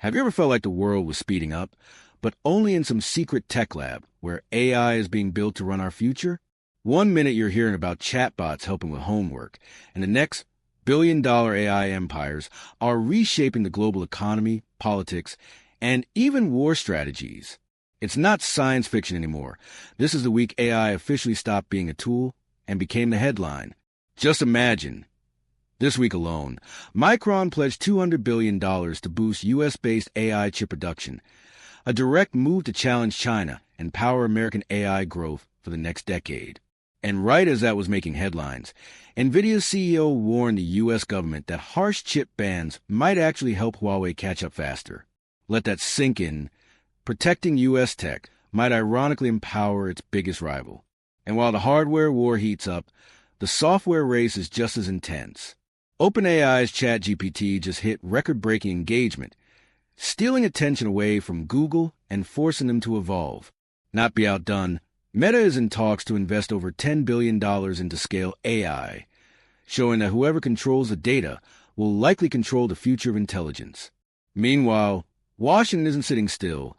Have you ever felt like the world was speeding up, but only in some secret tech lab where AI is being built to run our future? One minute you're hearing about chatbots helping with homework, and the next, billion-dollar AI empires are reshaping the global economy, politics, and even war strategies. It's not science fiction anymore. This is the week AI officially stopped being a tool and became the headline. Just imagine. This week alone, Micron pledged $200 billion to boost U.S.-based AI chip production, a direct move to challenge China and power American AI growth for the next decade. And right as that was making headlines, Nvidia's CEO warned the U.S. government that harsh chip bans might actually help Huawei catch up faster. Let that sink in. Protecting U.S. tech might ironically empower its biggest rival. And while the hardware war heats up, the software race is just as intense. OpenAI's ChatGPT just hit record-breaking engagement, stealing attention away from Google and forcing them to evolve. Not be outdone, Meta is in talks to invest over $10 billion into scale AI, showing that whoever controls the data will likely control the future of intelligence. Meanwhile, Washington isn't sitting still.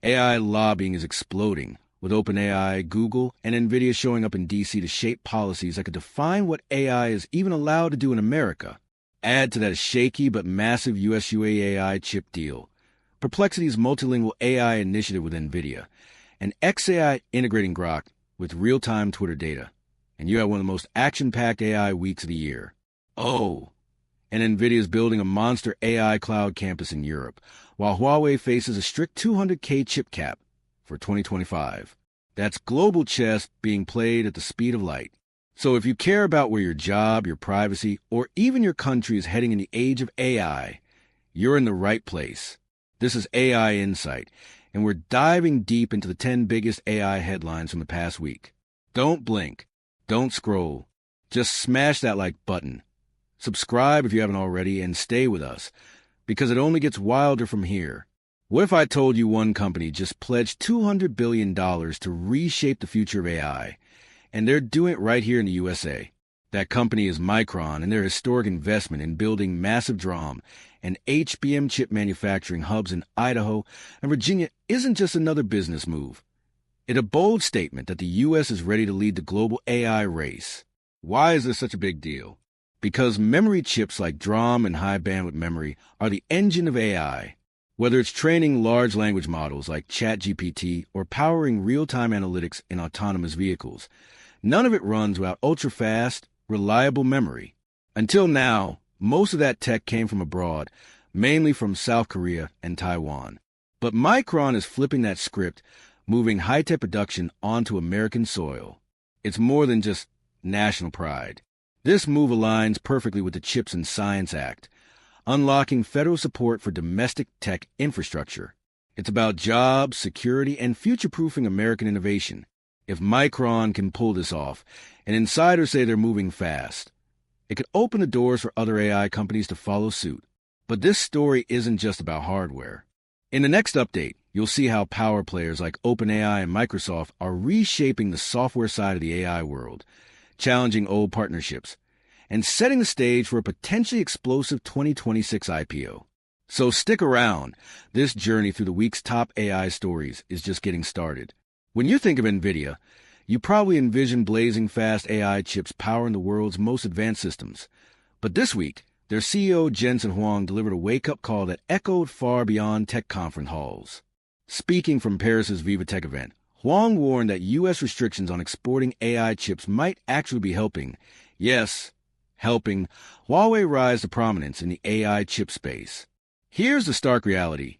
AI lobbying is exploding, with OpenAI, Google, and Nvidia showing up in D.C. to shape policies that could define what AI is even allowed to do in America. Add to that a shaky but massive US-UAE chip deal, Perplexity's multilingual AI initiative with Nvidia, and xAI integrating Grok with real-time Twitter data, and you have one of the most action-packed AI weeks of the year. Oh, and Nvidia is building a monster AI cloud campus in Europe, while Huawei faces a strict 200K chip cap for 2025. That's global chess being played at the speed of light. So if you care about where your job, your privacy, or even your country is heading in the age of AI, you're in the right place. This is AI Insight, and we're diving deep into the 10 biggest AI headlines from the past week. Don't blink. Don't scroll. Just smash that like button. Subscribe if you haven't already, and stay with us, because it only gets wilder from here. What if I told you one company just pledged $200 billion to reshape the future of AI, and they're doing it right here in the USA? That company is Micron, and their historic investment in building massive DRAM and HBM chip manufacturing hubs in Idaho and Virginia isn't just another business move. It's a bold statement that the U.S. is ready to lead the global AI race. Why is this such a big deal? Because memory chips like DRAM and high bandwidth memory are the engine of AI. Whether it's training large language models like ChatGPT or powering real-time analytics in autonomous vehicles, none of it runs without ultra-fast, reliable memory. Until now, most of that tech came from abroad, mainly from South Korea and Taiwan. But Micron is flipping that script, moving high-tech production onto American soil. It's more than just national pride. This move aligns perfectly with the CHIPS and Science Act, unlocking federal support for domestic tech infrastructure. It's about jobs, security, and future-proofing American innovation. If Micron can pull this off, and insiders say they're moving fast, it could open the doors for other AI companies to follow suit. But this story isn't just about hardware. In the next update, you'll see how power players like OpenAI and Microsoft are reshaping the software side of the AI world, challenging old partnerships, and setting the stage for a potentially explosive 2026 IPO. So stick around. This journey through the week's top AI stories is just getting started. When you think of Nvidia, you probably envision blazing fast AI chips powering the world's most advanced systems. But this week, their CEO Jensen Huang delivered a wake-up call that echoed far beyond tech conference halls. Speaking from Paris's Viva Tech event, Huang warned that U.S. restrictions on exporting AI chips might actually be helping Huawei rise to prominence in the AI chip space. Here's the stark reality.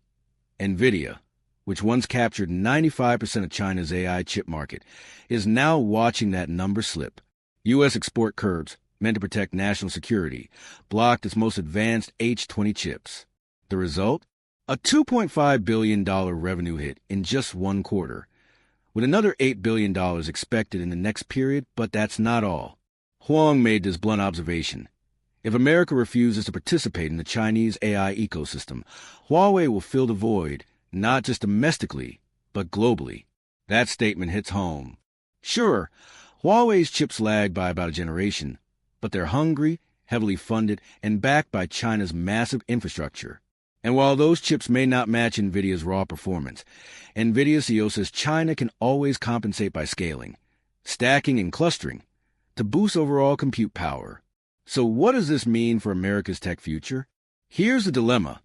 Nvidia, which once captured 95% of China's AI chip market, is now watching that number slip. U.S. export curbs, meant to protect national security, blocked its most advanced H20 chips. The result? A $2.5 billion revenue hit in just one quarter, with another $8 billion expected in the next period, but that's not all. Huang made this blunt observation. If America refuses to participate in the Chinese AI ecosystem, Huawei will fill the void, not just domestically, but globally. That statement hits home. Sure, Huawei's chips lag by about a generation, but they're hungry, heavily funded, and backed by China's massive infrastructure. And while those chips may not match Nvidia's raw performance, Nvidia CEO says China can always compensate by scaling, stacking, and clustering to boost overall compute power. So what does this mean for America's tech future? Here's the dilemma.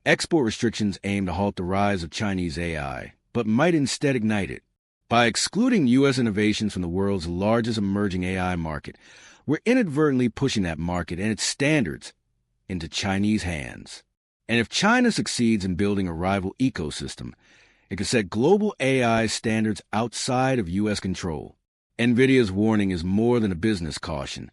Export restrictions aim to halt the rise of Chinese AI, but might instead ignite it. By excluding U.S. innovations from the world's largest emerging AI market, we're inadvertently pushing that market and its standards into Chinese hands. And if China succeeds in building a rival ecosystem, it could set global AI standards outside of U.S. control. Nvidia's warning is more than a business caution.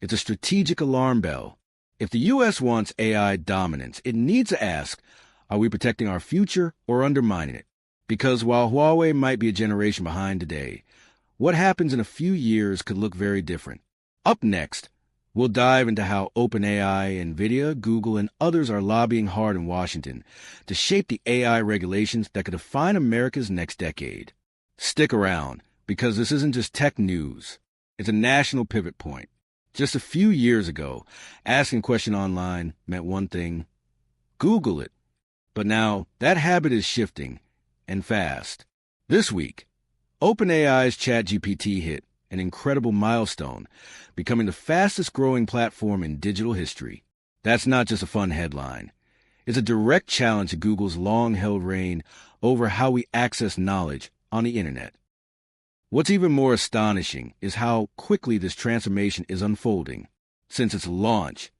It's a strategic alarm bell. If the U.S. wants AI dominance, it needs to ask, are we protecting our future or undermining it? Because while Huawei might be a generation behind today, what happens in a few years could look very different. Up next, we'll dive into how OpenAI, Nvidia, Google, and others are lobbying hard in Washington to shape the AI regulations that could define America's next decade. Stick around, because this isn't just tech news. It's a national pivot point. Just a few years ago, asking a question online meant one thing: Google it. But now, that habit is shifting, and fast. This week, OpenAI's ChatGPT hit an incredible milestone, becoming the fastest-growing platform in digital history. That's not just a fun headline. It's a direct challenge to Google's long-held reign over how we access knowledge on the internet. What's even more astonishing is how quickly this transformation is unfolding. Since its launch,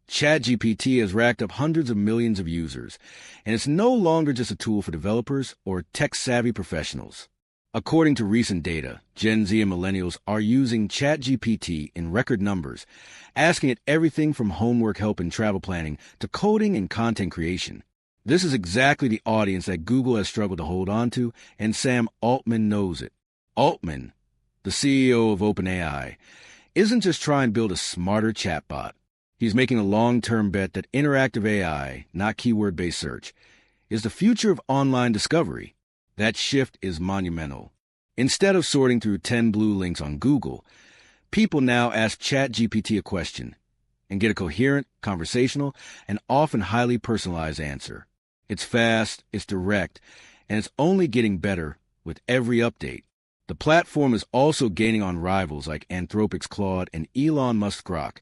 ChatGPT has racked up hundreds of millions of users, and it's no longer just a tool for developers or tech-savvy professionals. According to recent data, Gen Z and millennials are using ChatGPT in record numbers, asking it everything from homework help and travel planning to coding and content creation. This is exactly the audience that Google has struggled to hold on to, and Sam Altman knows it. Altman, the CEO of OpenAI, isn't just trying to build a smarter chatbot. He's making a long-term bet that interactive AI, not keyword-based search, is the future of online discovery. That shift is monumental. Instead of sorting through 10 blue links on Google, people now ask ChatGPT a question and get a coherent, conversational, and often highly personalized answer. It's fast, it's direct, and it's only getting better with every update. The platform is also gaining on rivals like Anthropic's Claude and Elon Musk's Grok,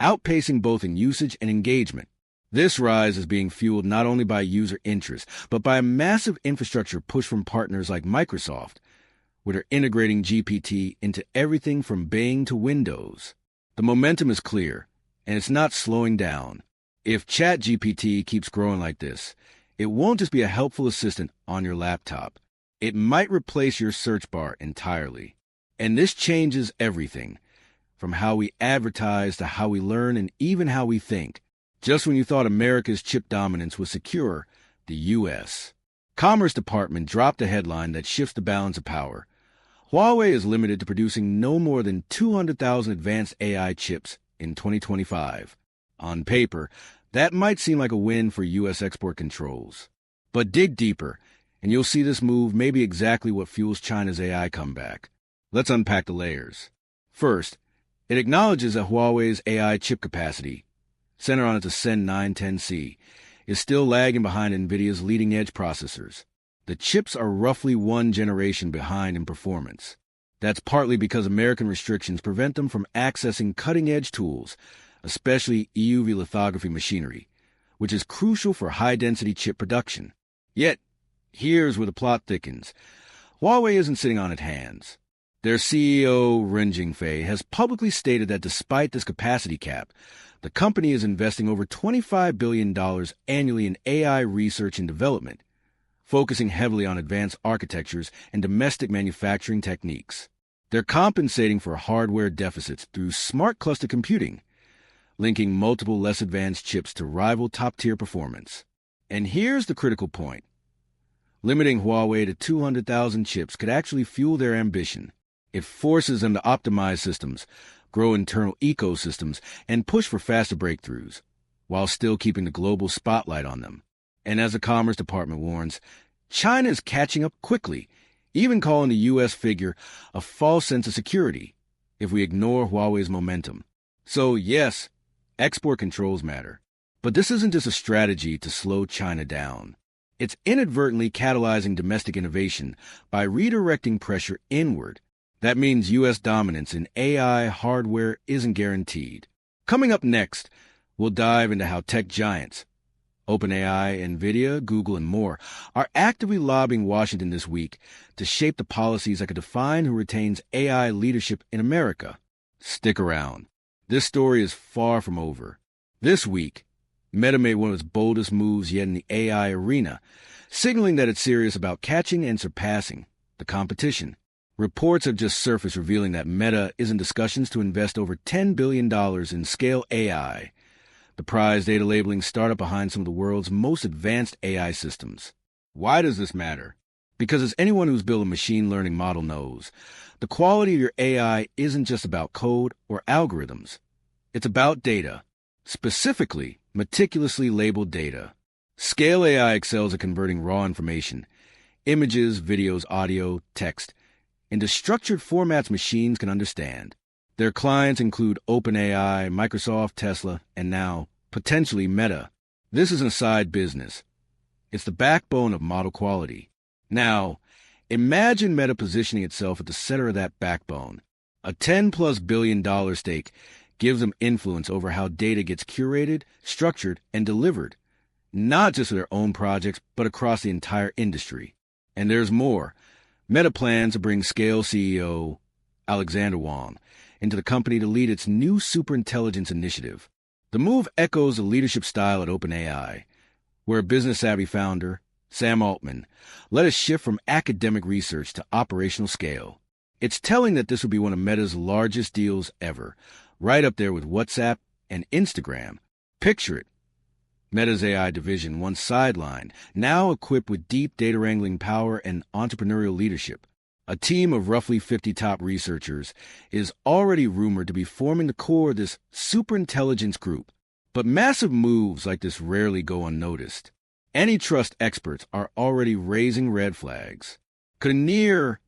outpacing both in usage and engagement. This rise is being fueled not only by user interest, but by a massive infrastructure push from partners like Microsoft, where they're integrating GPT into everything from Bing to Windows. The momentum is clear, and it's not slowing down. If ChatGPT keeps growing like this, it won't just be a helpful assistant on your laptop. It might replace your search bar entirely. And this changes everything, from how we advertise to how we learn and even how we think. Just when you thought America's chip dominance was secure, the U.S. Commerce Department dropped a headline that shifts the balance of power. Huawei is limited to producing no more than 200,000 advanced AI chips in 2025. On paper, that might seem like a win for U.S. export controls. But dig deeper, and you'll see this move may be exactly what fuels China's AI comeback. Let's unpack the layers. First, it acknowledges that Huawei's AI chip capacity, centered on its Ascend 910C, is still lagging behind Nvidia's leading-edge processors. The chips are roughly one generation behind in performance. That's partly because American restrictions prevent them from accessing cutting-edge tools, especially EUV lithography machinery, which is crucial for high-density chip production. Yet, here's where the plot thickens. Huawei isn't sitting on its hands. Their CEO, Ren Jingfei, has publicly stated that despite this capacity cap, the company is investing over $25 billion annually in AI research and development, focusing heavily on advanced architectures and domestic manufacturing techniques. They're compensating for hardware deficits through smart cluster computing, linking multiple less advanced chips to rival top-tier performance. And here's the critical point. Limiting Huawei to 200,000 chips could actually fuel their ambition. It forces them to optimize systems, grow internal ecosystems, and push for faster breakthroughs, while still keeping the global spotlight on them. And as the Commerce Department warns, China is catching up quickly, even calling the U.S. figure a false sense of security if we ignore Huawei's momentum. So yes, export controls matter, But this isn't just a strategy to slow China down. It's inadvertently catalyzing domestic innovation by redirecting pressure inward. That means U.S. dominance in AI hardware isn't guaranteed. Coming up next, we'll dive into how tech giants, OpenAI, Nvidia, Google, and more, are actively lobbying Washington this week to shape the policies that could define who retains AI leadership in America. Stick around. This story is far from over. This week, Meta made one of its boldest moves yet in the AI arena, signaling that it's serious about catching and surpassing the competition. Reports have just surfaced revealing that Meta is in discussions to invest over $10 billion in Scale AI, the prize data labeling startup behind some of the world's most advanced AI systems. Why does this matter? Because as anyone who's built a machine learning model knows, the quality of your AI isn't just about code or algorithms. It's about data, specifically meticulously labeled data. Scale AI excels at converting raw information, images, videos, audio, text, into structured formats machines can understand. Their clients include OpenAI, Microsoft, Tesla, and now, potentially, Meta. This isn't a side business. It's the backbone of model quality. Now, imagine Meta positioning itself at the center of that backbone. A $10+ billion stake gives them influence over how data gets curated, structured, and delivered, not just for their own projects, but across the entire industry. And there's more. Meta plans to bring Scale CEO Alexander Wang into the company to lead its new superintelligence initiative. The move echoes the leadership style at OpenAI, where a business-savvy founder, Sam Altman, led a shift from academic research to operational scale. It's telling that this will be one of Meta's largest deals ever, right up there with WhatsApp and Instagram. Picture it. Meta's AI division, once sidelined, now equipped with deep data wrangling power and entrepreneurial leadership. A team of roughly 50 top researchers is already rumored to be forming the core of this superintelligence group. But massive moves like this rarely go unnoticed. Antitrust experts are already raising red flags. Could a near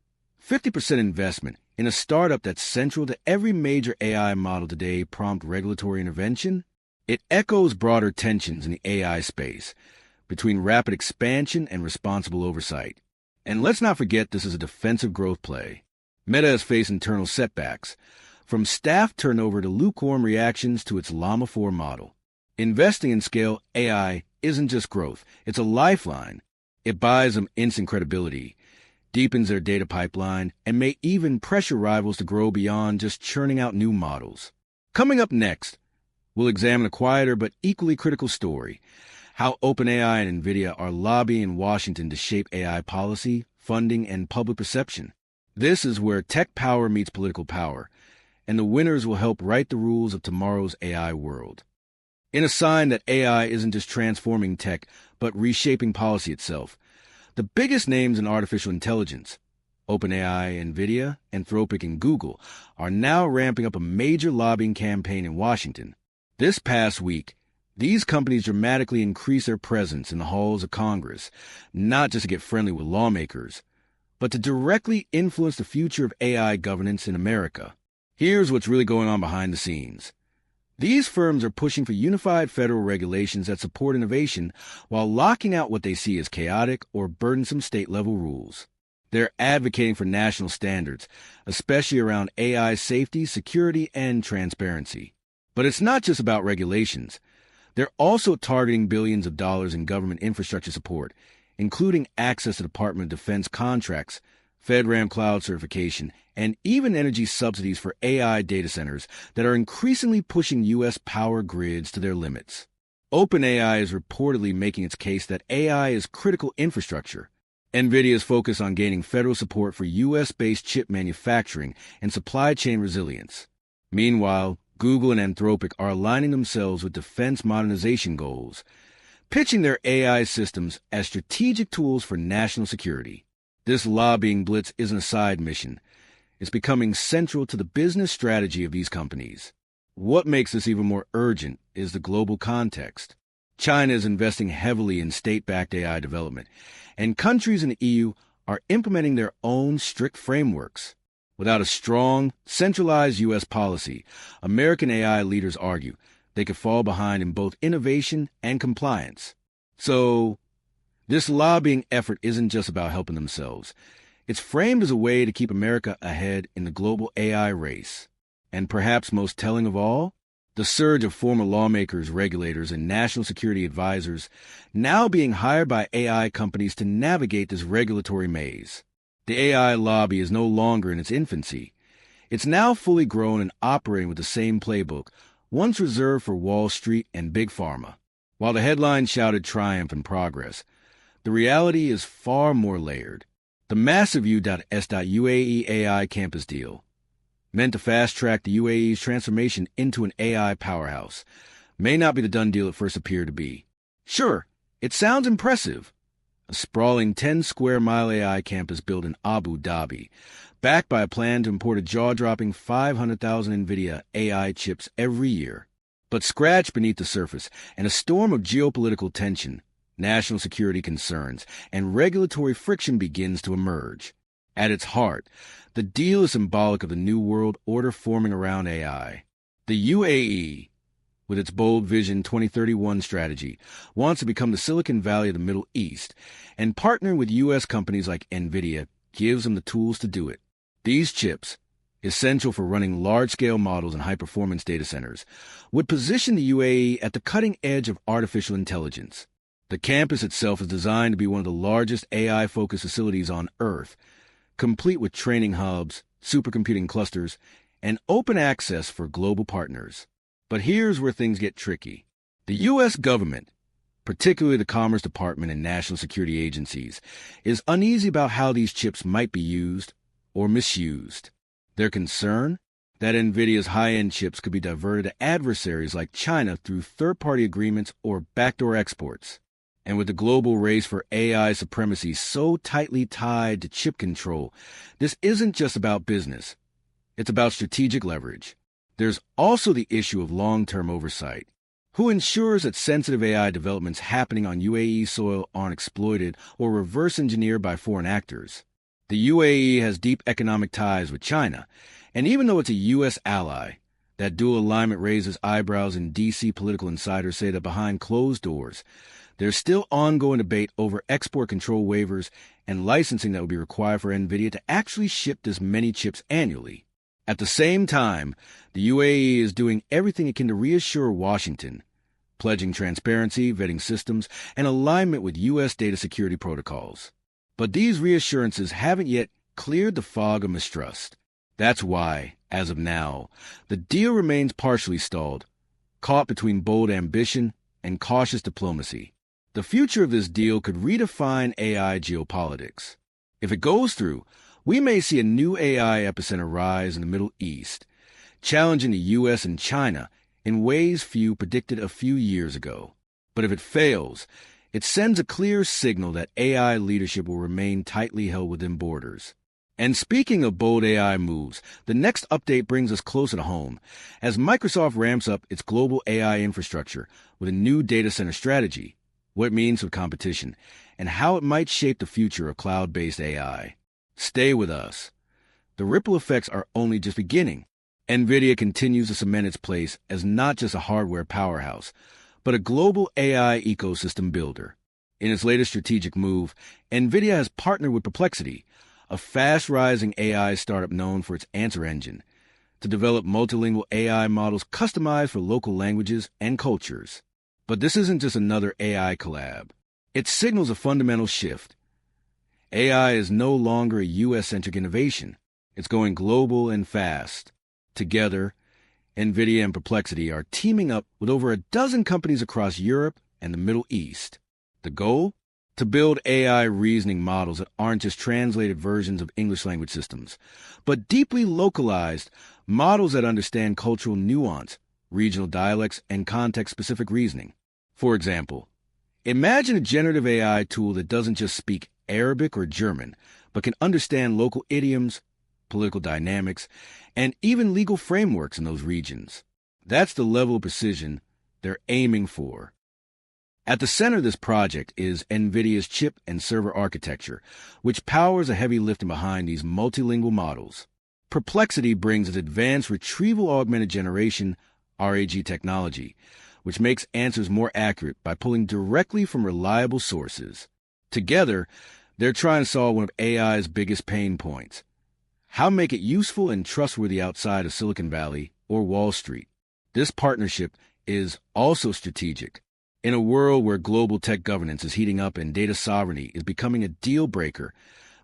50% investment in a startup that's central to every major AI model today prompt regulatory intervention? It echoes broader tensions in the AI space between rapid expansion and responsible oversight. And let's not forget this is a defensive growth play. Meta has faced internal setbacks, from staff turnover to lukewarm reactions to its Llama 4 model. Investing in Scale AI isn't just growth, it's a lifeline. It buys them instant credibility, deepens their data pipeline, and may even pressure rivals to grow beyond just churning out new models. Coming up next, we'll examine a quieter but equally critical story: how OpenAI and Nvidia are lobbying in Washington to shape AI policy, funding, and public perception. This is where tech power meets political power, and the winners will help write the rules of tomorrow's AI world. In a sign that AI isn't just transforming tech, but reshaping policy itself, the biggest names in artificial intelligence, OpenAI, Nvidia, Anthropic, and Google, are now ramping up a major lobbying campaign in Washington. This past week, these companies dramatically increase their presence in the halls of Congress, not just to get friendly with lawmakers, but to directly influence the future of AI governance in America. Here's what's really going on behind the scenes. These firms are pushing for unified federal regulations that support innovation while locking out what they see as chaotic or burdensome state-level rules. They're advocating for national standards, especially around AI safety, security, and transparency. But it's not just about regulations. They're also targeting billions of dollars in government infrastructure support, including access to Department of Defense contracts, FedRAMP cloud certification, and even energy subsidies for AI data centers that are increasingly pushing U.S. power grids to their limits. OpenAI is reportedly making its case that AI is critical infrastructure. Nvidia is focused on gaining federal support for U.S.-based chip manufacturing and supply chain resilience. Meanwhile, Google and Anthropic are aligning themselves with defense modernization goals, pitching their AI systems as strategic tools for national security. This lobbying blitz isn't a side mission. It's becoming central to the business strategy of these companies. What makes this even more urgent is the global context. China is investing heavily in state-backed AI development, and countries in the EU are implementing their own strict frameworks. Without a strong, centralized U.S. policy, American AI leaders argue, they could fall behind in both innovation and compliance. So, this lobbying effort isn't just about helping themselves. It's framed as a way to keep America ahead in the global AI race. And perhaps most telling of all, the surge of former lawmakers, regulators, and national security advisors now being hired by AI companies to navigate this regulatory maze. The AI lobby is no longer in its infancy. It's now fully grown and operating with the same playbook, once reserved for Wall Street and Big Pharma. While the headlines shouted triumph and progress, the reality is far more layered. The massive U.S.UAE AI campus deal, meant to fast-track the UAE's transformation into an AI powerhouse, may not be the done deal it first appeared to be. Sure, it sounds impressive. A sprawling 10-square-mile AI campus built in Abu Dhabi, backed by a plan to import a jaw-dropping 500,000 Nvidia AI chips every year. But scratch beneath the surface, and a storm of geopolitical tension, national security concerns, and regulatory friction begins to emerge. At its heart, the deal is symbolic of the new world order forming around AI. The UAE, with its bold Vision 2031 strategy, wants to become the Silicon Valley of the Middle East, and partnering with U.S. companies like Nvidia gives them the tools to do it. These chips, essential for running large-scale models in high-performance data centers, would position the UAE at the cutting edge of artificial intelligence. The campus itself is designed to be one of the largest AI-focused facilities on Earth, complete with training hubs, supercomputing clusters, and open access for global partners. But here's where things get tricky. The U.S. government, particularly the Commerce Department and national security agencies, is uneasy about how these chips might be used or misused. They're concerned that NVIDIA's high-end chips could be diverted to adversaries like China through third-party agreements or backdoor exports. And with the global race for AI supremacy so tightly tied to chip control, this isn't just about business. It's about strategic leverage. There's also the issue of long-term oversight. Who ensures that sensitive AI developments happening on UAE soil aren't exploited or reverse engineered by foreign actors? The UAE has deep economic ties with China, and even though it's a U.S. ally, that dual alignment raises eyebrows, and D.C. political insiders say that behind closed doors, there's still ongoing debate over export control waivers and licensing that would be required for Nvidia to actually ship this many chips annually. At the same time, the UAE is doing everything it can to reassure Washington, pledging transparency, vetting systems, and alignment with U.S. data security protocols. But these reassurances haven't yet cleared the fog of mistrust. That's why, as of now, the deal remains partially stalled, caught between bold ambition and cautious diplomacy. The future of this deal could redefine AI geopolitics. If it goes through, we may see a new AI epicenter rise in the Middle East, challenging the U.S. and China in ways few predicted a few years ago. But if it fails, it sends a clear signal that AI leadership will remain tightly held within borders. And speaking of bold AI moves, the next update brings us closer to home, as Microsoft ramps up its global AI infrastructure with a new data center strategy, what it means for competition, and how it might shape the future of cloud-based AI. Stay with us. The ripple effects are only just beginning. Nvidia continues to cement its place as not just a hardware powerhouse, but a global AI ecosystem builder. In its latest strategic move, Nvidia has partnered with Perplexity, a fast-rising AI startup known for its answer engine, to develop multilingual AI models customized for local languages and cultures. But this isn't just another AI collab. It signals a fundamental shift. AI is no longer a U.S.-centric innovation. It's going global and fast. Together, Nvidia and Perplexity are teaming up with over a dozen companies across Europe and the Middle East. The goal? To build AI reasoning models that aren't just translated versions of English language systems, but deeply localized models that understand cultural nuance, regional dialects, and context-specific reasoning. For example, imagine a generative AI tool that doesn't just speak Arabic or German, but can understand local idioms, political dynamics, and even legal frameworks in those regions. That's the level of precision they're aiming for. At the center of this project is NVIDIA's chip and server architecture, which powers the heavy lifting behind these multilingual models. Perplexity brings its advanced retrieval augmented generation, RAG technology, which makes answers more accurate by pulling directly from reliable sources. Together, they're trying to solve one of AI's biggest pain points: how to make it useful and trustworthy outside of Silicon Valley or Wall Street. This partnership is also strategic. In a world where global tech governance is heating up and data sovereignty is becoming a deal breaker,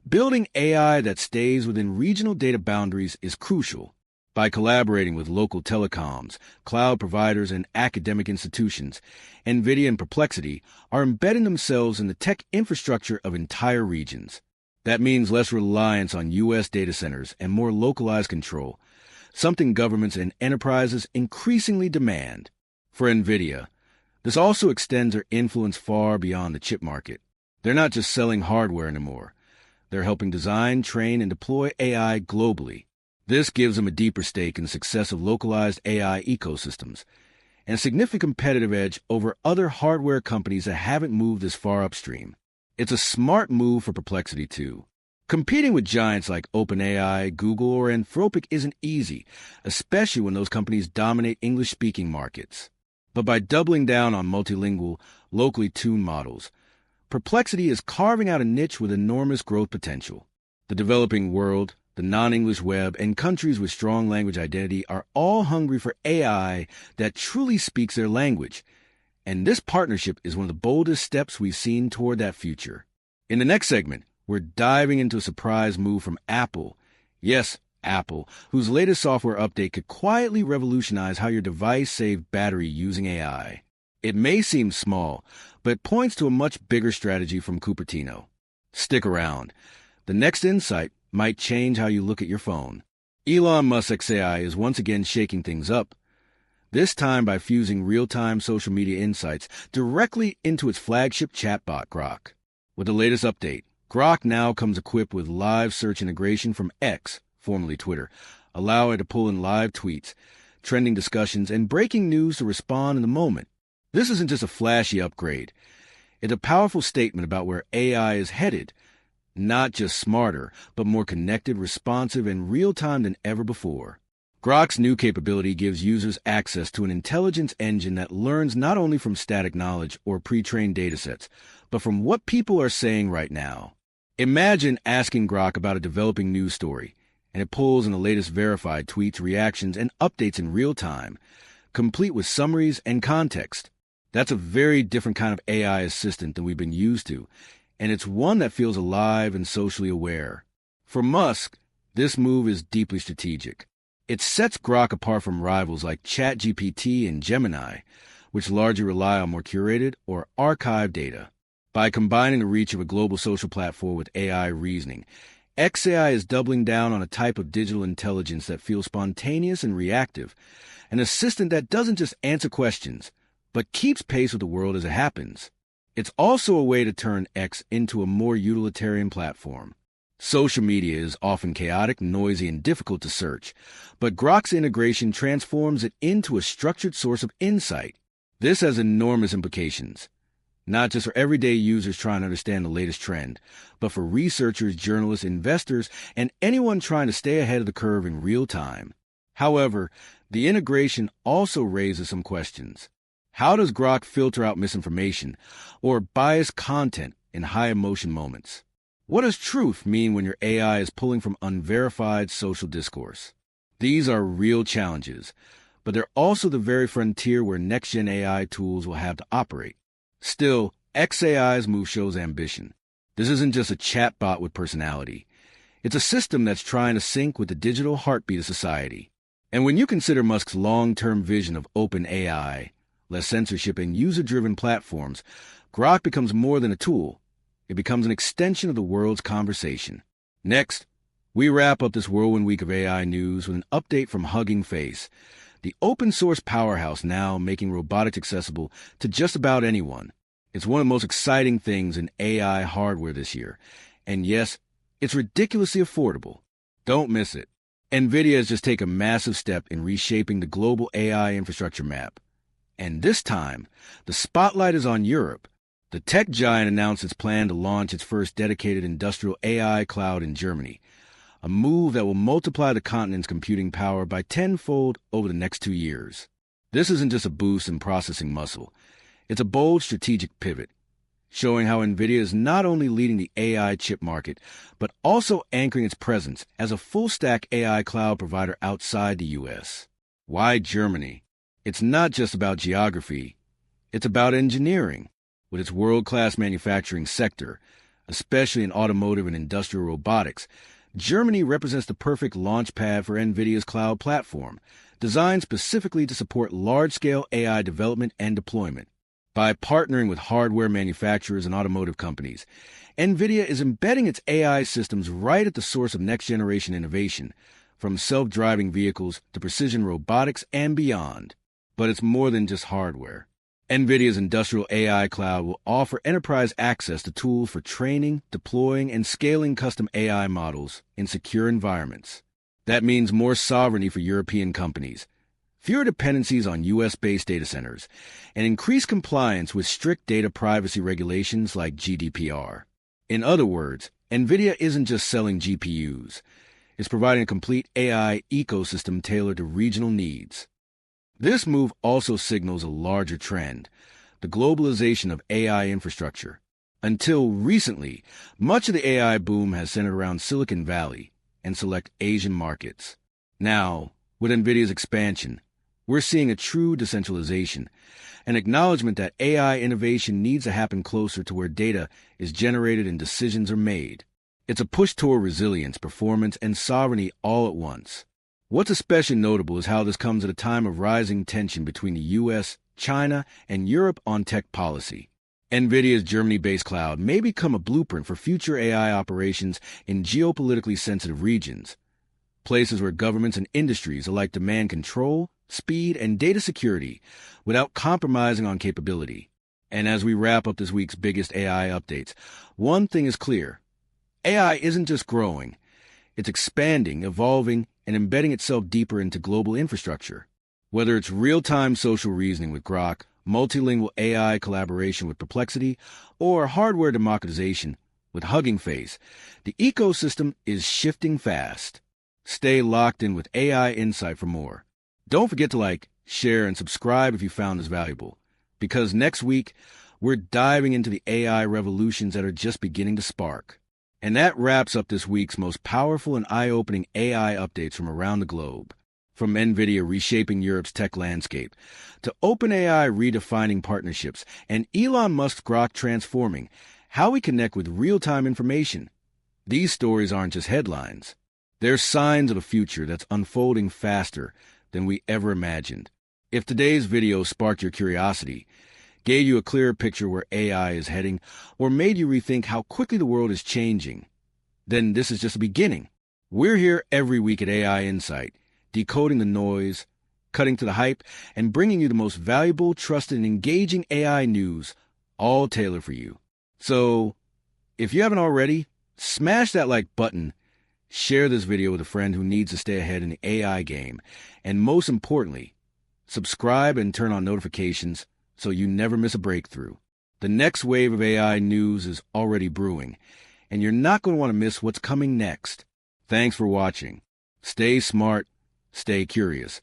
building AI that stays within regional data boundaries is crucial. By collaborating with local telecoms, cloud providers, and academic institutions, Nvidia and Perplexity are embedding themselves in the tech infrastructure of entire regions. That means less reliance on U.S. data centers and more localized control, something governments and enterprises increasingly demand. For Nvidia, this also extends their influence far beyond the chip market. They're not just selling hardware anymore. They're helping design, train, and deploy AI globally. This gives them a deeper stake in the success of localized AI ecosystems and a significant competitive edge over other hardware companies that haven't moved this far upstream. It's a smart move for Perplexity, too. Competing with giants like OpenAI, Google, or Anthropic isn't easy, especially when those companies dominate English-speaking markets. But by doubling down on multilingual, locally tuned models, Perplexity is carving out a niche with enormous growth potential. The developing world, the non-English web, and countries with strong language identity are all hungry for AI that truly speaks their language. And this partnership is one of the boldest steps we've seen toward that future. In the next segment, we're diving into a surprise move from Apple. Yes, Apple, whose latest software update could quietly revolutionize how your device saves battery using AI. It may seem small, but it points to a much bigger strategy from Cupertino. Stick around. The next insight might change how you look at your phone. Elon Musk's AI is once again shaking things up, this time by fusing real-time social media insights directly into its flagship chatbot, Grok. With the latest update, Grok now comes equipped with live search integration from X, formerly Twitter, allowing it to pull in live tweets, trending discussions, and breaking news to respond in the moment. This isn't just a flashy upgrade. It's a powerful statement about where AI is headed. Not just smarter, but more connected, responsive, and real-time than ever before. Grok's new capability gives users access to an intelligence engine that learns not only from static knowledge or pre-trained datasets, but from what people are saying right now. Imagine asking Grok about a developing news story, and it pulls in the latest verified tweets, reactions, and updates in real time, complete with summaries and context. That's a very different kind of AI assistant than we've been used to, and it's one that feels alive and socially aware. For Musk, this move is deeply strategic. It sets Grok apart from rivals like ChatGPT and Gemini, which largely rely on more curated or archived data. By combining the reach of a global social platform with AI reasoning, XAI is doubling down on a type of digital intelligence that feels spontaneous and reactive, an assistant that doesn't just answer questions, but keeps pace with the world as it happens. It's also a way to turn X into a more utilitarian platform. Social media is often chaotic, noisy, and difficult to search, but Grok's integration transforms it into a structured source of insight. This has enormous implications, not just for everyday users trying to understand the latest trend, but for researchers, journalists, investors, and anyone trying to stay ahead of the curve in real time. However, the integration also raises some questions. How does Grok filter out misinformation or biased content in high-emotion moments? What does truth mean when your AI is pulling from unverified social discourse? These are real challenges, but they're also the very frontier where next-gen AI tools will have to operate. Still, XAI's move shows ambition. This isn't just a chatbot with personality. It's a system that's trying to sync with the digital heartbeat of society. And when you consider Musk's long-term vision of OpenAI, less censorship, and user-driven platforms, Grok becomes more than a tool. It becomes an extension of the world's conversation. Next, we wrap up this whirlwind week of AI news with an update from Hugging Face, the open-source powerhouse now making robotics accessible to just about anyone. It's one of the most exciting things in AI hardware this year. And yes, it's ridiculously affordable. Don't miss it. Nvidia has just taken a massive step in reshaping the global AI infrastructure map. And this time, the spotlight is on Europe. The tech giant announced its plan to launch its first dedicated industrial AI cloud in Germany, a move that will multiply the continent's computing power by tenfold over the next 2 years. This isn't just a boost in processing muscle. It's a bold strategic pivot, showing how Nvidia is not only leading the AI chip market, but also anchoring its presence as a full-stack AI cloud provider outside the U.S. Why Germany? It's not just about geography. It's about engineering. With its world-class manufacturing sector, especially in automotive and industrial robotics, Germany represents the perfect launch pad for Nvidia's cloud platform, designed specifically to support large-scale AI development and deployment. By partnering with hardware manufacturers and automotive companies, Nvidia is embedding its AI systems right at the source of next-generation innovation, from self-driving vehicles to precision robotics and beyond. But it's more than just hardware. Nvidia's industrial AI cloud will offer enterprise access to tools for training, deploying, and scaling custom AI models in secure environments. That means more sovereignty for European companies, fewer dependencies on U.S.-based data centers, and increased compliance with strict data privacy regulations like GDPR. In other words, Nvidia isn't just selling GPUs. It's providing a complete AI ecosystem tailored to regional needs. This move also signals a larger trend, the globalization of AI infrastructure. Until recently, much of the AI boom has centered around Silicon Valley and select Asian markets. Now, with Nvidia's expansion, we're seeing a true decentralization, an acknowledgement that AI innovation needs to happen closer to where data is generated and decisions are made. It's a push toward resilience, performance, and sovereignty all at once. What's especially notable is how this comes at a time of rising tension between the U.S., China, and Europe on tech policy. Nvidia's Germany-based cloud may become a blueprint for future AI operations in geopolitically sensitive regions, places where governments and industries alike demand control, speed, and data security without compromising on capability. And as we wrap up this week's biggest AI updates, one thing is clear. AI isn't just growing. It's expanding, evolving, and embedding itself deeper into global infrastructure. Whether it's real-time social reasoning with Grok, multilingual AI collaboration with Perplexity, or hardware democratization with Hugging Face, the ecosystem is shifting fast. Stay locked in with AI Insight for more. Don't forget to like, share, and subscribe if you found this valuable, because next week, we're diving into the AI revolutions that are just beginning to spark. And that wraps up this week's most powerful and eye-opening AI updates from around the globe. From Nvidia reshaping Europe's tech landscape, to OpenAI redefining partnerships, and Elon Musk's Grok transforming how we connect with real-time information. These stories aren't just headlines. They're signs of a future that's unfolding faster than we ever imagined. If today's video sparked your curiosity, gave you a clearer picture where AI is heading, or made you rethink how quickly the world is changing, then this is just the beginning. We're here every week at AI Insight, decoding the noise, cutting to the hype, and bringing you the most valuable, trusted, and engaging AI news, all tailored for you. So, if you haven't already, smash that like button, share this video with a friend who needs to stay ahead in the AI game, and most importantly, subscribe and turn on notifications so you never miss a breakthrough. The next wave of AI news is already brewing, and you're not going to want to miss what's coming next. Thanks for watching. Stay smart, stay curious,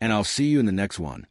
and I'll see you in the next one.